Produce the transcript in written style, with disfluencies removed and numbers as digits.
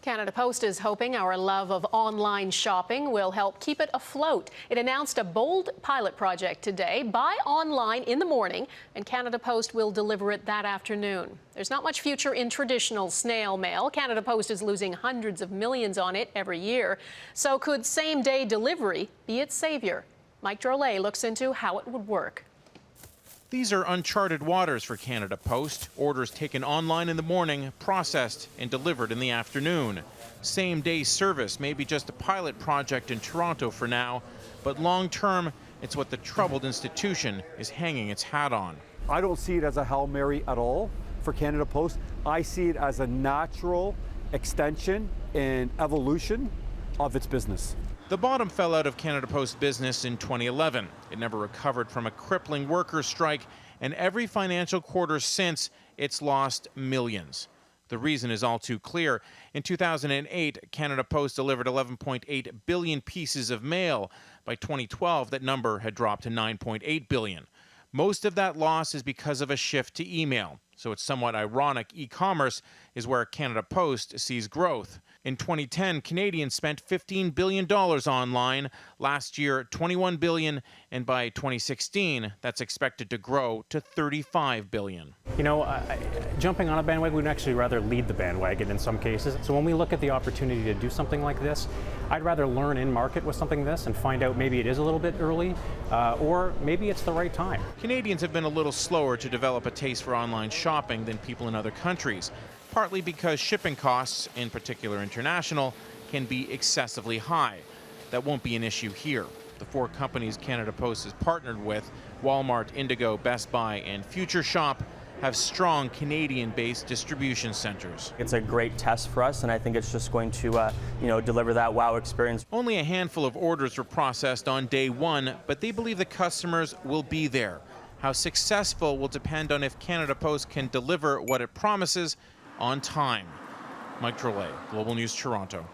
Canada Post is hoping our love of online shopping will help keep it afloat. It announced a bold pilot project today: buy online in the morning, and Canada Post will deliver it that afternoon. There's not much future in traditional snail mail. Canada Post is losing hundreds of millions on it every year. So could same-day delivery be its savior? Mike Drolet looks into how it would work. These are uncharted waters for Canada Post. Orders taken online in the morning, processed and delivered in the afternoon. Same-day service may be just a pilot project in Toronto for now, but long-term, it's what the troubled institution is hanging its hat on. I don't see it as a Hail Mary at all for Canada Post. I see it as a natural extension and evolution of its business. The bottom fell out of Canada Post business in 2011. It never recovered from a crippling workers' strike, and every financial quarter since, it's lost millions. The reason is all too clear. In 2008, Canada Post delivered 11.8 billion pieces of mail. By 2012, that number had dropped to 9.8 billion. Most of that loss is because of a shift to email. So it's somewhat ironic e-commerce is where Canada Post sees growth. In 2010, Canadians spent $15 billion online. Last year, $21 billion, and by 2016, that's expected to grow to $35 billion. You know, jumping on a bandwagon, we'd actually rather lead the bandwagon in some cases. So when we look at the opportunity to do something like this, I'd rather learn in market with something like this and find out maybe it is a little bit early, or maybe it's the right time. Canadians have been a little slower to develop a taste for online shopping than people in other countries, partly because shipping costs, in particular international, can be excessively high. That won't be an issue here. The four companies Canada Post has partnered with, Walmart, Indigo, Best Buy, and Future Shop, have strong Canadian-based distribution centers. It's a great test for us, and I think it's just going to, deliver that wow experience. Only a handful of orders were processed on day one, but they believe the customers will be there. How successful will depend on if Canada Post can deliver what it promises on time. Mike Drolet, Global News, Toronto.